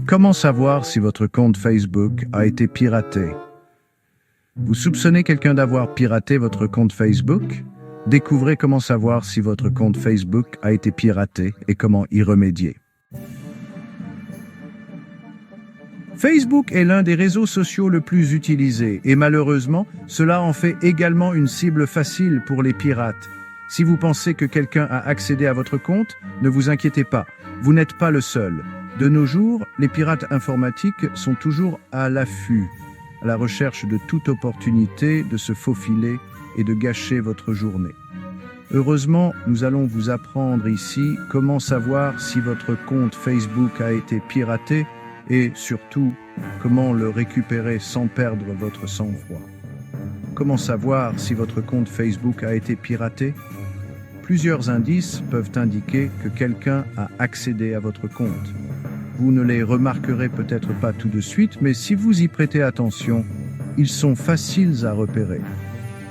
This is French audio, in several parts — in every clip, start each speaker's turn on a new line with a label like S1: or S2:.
S1: Comment savoir si votre compte Facebook a été piraté? Vous soupçonnez quelqu'un d'avoir piraté votre compte Facebook? Découvrez comment savoir si votre compte Facebook a été piraté et comment y remédier. Facebook est l'un des réseaux sociaux le plus utilisés et malheureusement, cela en fait également une cible facile pour les pirates. Si vous pensez que quelqu'un a accédé à votre compte, ne vous inquiétez pas, vous n'êtes pas le seul. De nos jours, les pirates informatiques sont toujours à l'affût, à la recherche de toute opportunité de se faufiler et de gâcher votre journée. Heureusement, nous allons vous apprendre ici comment savoir si votre compte Facebook a été piraté et surtout, comment le récupérer sans perdre votre sang-froid. Comment savoir si votre compte Facebook a été piraté? Plusieurs indices peuvent indiquer que quelqu'un a accédé à votre compte. Vous ne les remarquerez peut-être pas tout de suite, mais si vous y prêtez attention, ils sont faciles à repérer.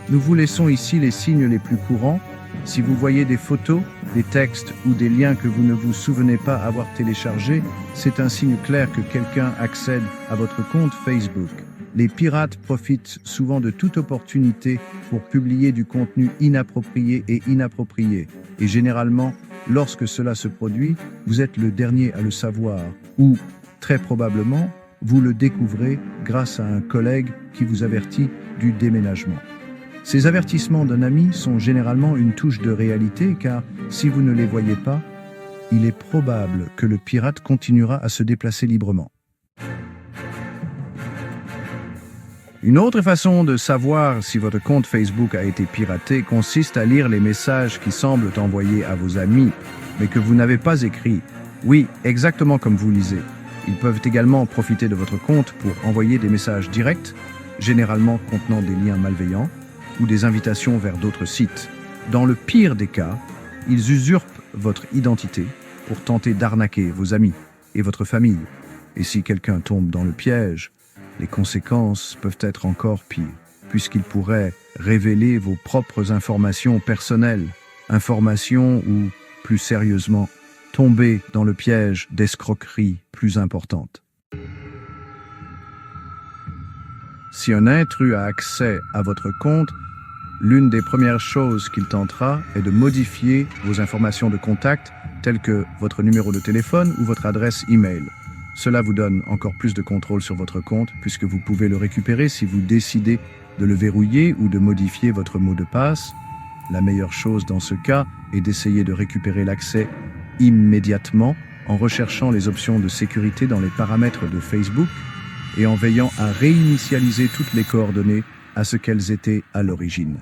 S1: Nous vous laissons ici les signes les plus courants. Si vous voyez des photos, des textes ou des liens que vous ne vous souvenez pas avoir téléchargés, c'est un signe clair que quelqu'un accède à votre compte Facebook. Les pirates profitent souvent de toute opportunité pour publier du contenu inapproprié. Et généralement, lorsque cela se produit, vous êtes le dernier à le savoir ou, très probablement, vous le découvrez grâce à un collègue qui vous avertit du déménagement. Ces avertissements d'un ami sont généralement une touche de réalité car si vous ne les voyez pas, il est probable que le pirate continuera à se déplacer librement. Une autre façon de savoir si votre compte Facebook a été piraté consiste à lire les messages qui semblent envoyés à vos amis, mais que vous n'avez pas écrits. Oui, exactement comme vous lisez. Ils peuvent également profiter de votre compte pour envoyer des messages directs, généralement contenant des liens malveillants, ou des invitations vers d'autres sites. Dans le pire des cas, ils usurpent votre identité pour tenter d'arnaquer vos amis et votre famille. Et si quelqu'un tombe dans le piège, les conséquences peuvent être encore pires, puisqu'ils pourraient révéler vos propres informations personnelles, informations ou, plus sérieusement, tomber dans le piège d'escroqueries plus importantes. Si un intrus a accès à votre compte, l'une des premières choses qu'il tentera est de modifier vos informations de contact, telles que votre numéro de téléphone ou votre adresse e-mail. Cela vous donne encore plus de contrôle sur votre compte, puisque vous pouvez le récupérer si vous décidez de le verrouiller ou de modifier votre mot de passe. La meilleure chose dans ce cas est d'essayer de récupérer l'accès immédiatement en recherchant les options de sécurité dans les paramètres de Facebook et en veillant à réinitialiser toutes les coordonnées à ce qu'elles étaient à l'origine.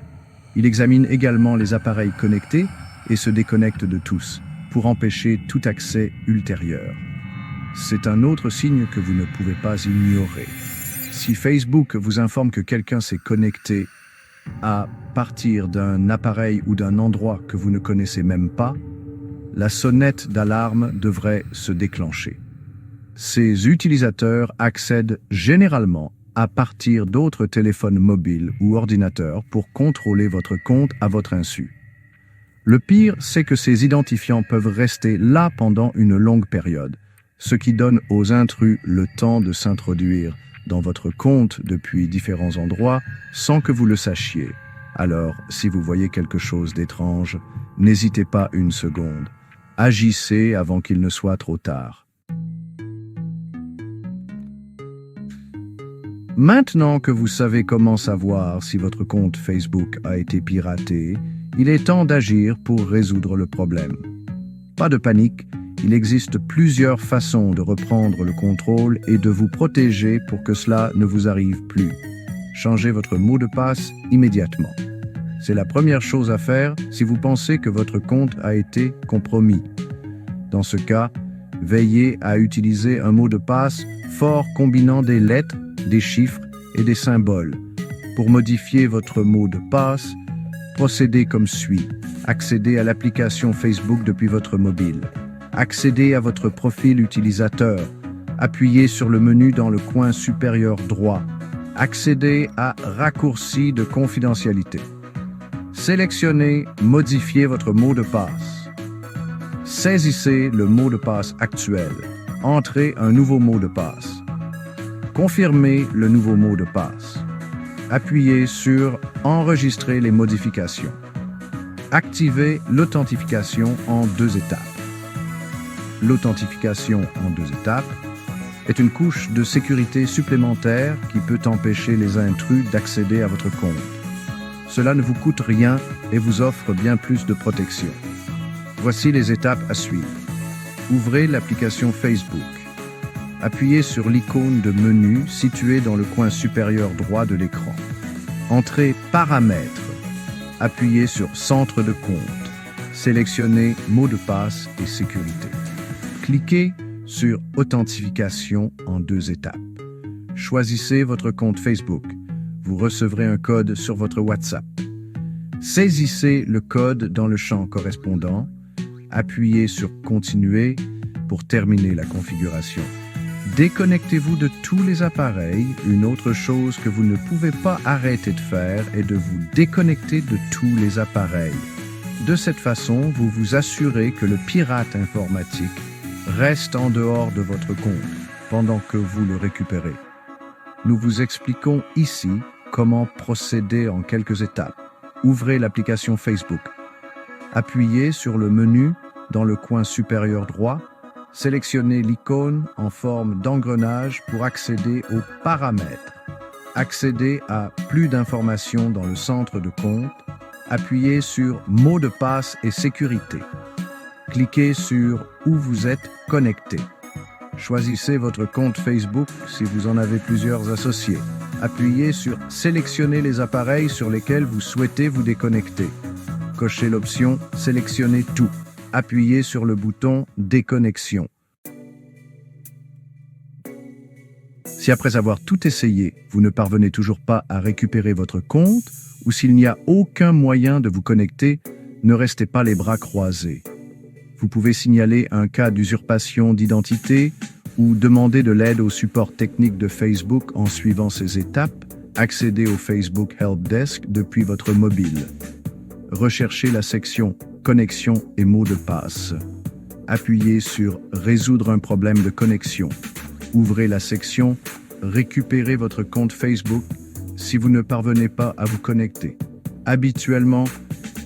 S1: Il examine également les appareils connectés et se déconnecte de tous pour empêcher tout accès ultérieur. C'est un autre signe que vous ne pouvez pas ignorer. Si Facebook vous informe que quelqu'un s'est connecté à partir d'un appareil ou d'un endroit que vous ne connaissez même pas, la sonnette d'alarme devrait se déclencher. Ces utilisateurs accèdent généralement à partir d'autres téléphones mobiles ou ordinateurs pour contrôler votre compte à votre insu. Le pire, c'est que ces identifiants peuvent rester là pendant une longue période, ce qui donne aux intrus le temps de s'introduire dans votre compte depuis différents endroits sans que vous le sachiez. Alors, si vous voyez quelque chose d'étrange, n'hésitez pas une seconde. Agissez avant qu'il ne soit trop tard. Maintenant que vous savez comment savoir si votre compte Facebook a été piraté, il est temps d'agir pour résoudre le problème. Pas de panique, il existe plusieurs façons de reprendre le contrôle et de vous protéger pour que cela ne vous arrive plus. Changez votre mot de passe immédiatement. C'est la première chose à faire si vous pensez que votre compte a été compromis. Dans ce cas, veillez à utiliser un mot de passe fort combinant des lettres, des chiffres et des symboles. Pour modifier votre mot de passe, procédez comme suit. Accédez à l'application Facebook depuis votre mobile. Accédez à votre profil utilisateur. Appuyez sur le menu dans le coin supérieur droit. Accédez à Raccourci de confidentialité. Sélectionnez Modifier votre mot de passe. Saisissez le mot de passe actuel. Entrez un nouveau mot de passe. Confirmez le nouveau mot de passe. Appuyez sur « Enregistrer les modifications ». Activez l'authentification en 2 étapes. L'authentification en 2 étapes est une couche de sécurité supplémentaire qui peut empêcher les intrus d'accéder à votre compte. Cela ne vous coûte rien et vous offre bien plus de protection. Voici les étapes à suivre. Ouvrez l'application Facebook. Appuyez sur l'icône de menu située dans le coin supérieur droit de l'écran. Entrez Paramètres. Appuyez sur Centre de compte. Sélectionnez Mot de passe et sécurité. Cliquez sur Authentification en 2 étapes. Choisissez votre compte Facebook. Vous recevrez un code sur votre WhatsApp. Saisissez le code dans le champ correspondant. Appuyez sur Continuer pour terminer la configuration. Déconnectez-vous de tous les appareils. Une autre chose que vous ne pouvez pas arrêter de faire est de vous déconnecter de tous les appareils. De cette façon, vous vous assurez que le pirate informatique reste en dehors de votre compte pendant que vous le récupérez. Nous vous expliquons ici comment procéder en quelques étapes. Ouvrez l'application Facebook. Appuyez sur le menu dans le coin supérieur droit. Sélectionnez l'icône en forme d'engrenage pour accéder aux paramètres. Accédez à plus d'informations dans le centre de compte. Appuyez sur Mot de passe et sécurité. Cliquez sur Où vous êtes connecté. Choisissez votre compte Facebook si vous en avez plusieurs associés. Appuyez sur Sélectionner les appareils sur lesquels vous souhaitez vous déconnecter. Cochez l'option Sélectionner tout. Appuyez sur le bouton Déconnexion. Si après avoir tout essayé, vous ne parvenez toujours pas à récupérer votre compte ou s'il n'y a aucun moyen de vous connecter, ne restez pas les bras croisés. Vous pouvez signaler un cas d'usurpation d'identité ou demander de l'aide au support technique de Facebook en suivant ces étapes. Accédez au Facebook Help Desk depuis votre mobile. Recherchez la section Connexion et mots de passe. Appuyez sur Résoudre un problème de connexion. Ouvrez la section Récupérer votre compte Facebook si vous ne parvenez pas à vous connecter. Habituellement,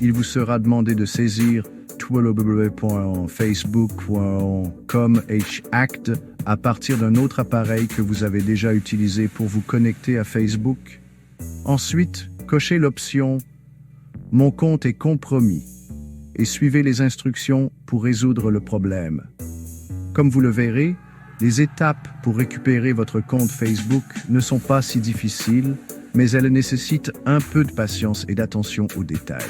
S1: il vous sera demandé de saisir www.facebook.com/hacked à partir d'un autre appareil que vous avez déjà utilisé pour vous connecter à Facebook. Ensuite, cochez l'option « Mon compte est compromis » et suivez les instructions pour résoudre le problème. Comme vous le verrez, les étapes pour récupérer votre compte Facebook ne sont pas si difficiles, mais elles nécessitent un peu de patience et d'attention aux détails.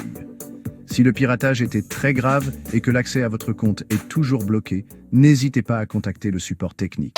S1: Si le piratage était très grave et que l'accès à votre compte est toujours bloqué, n'hésitez pas à contacter le support technique.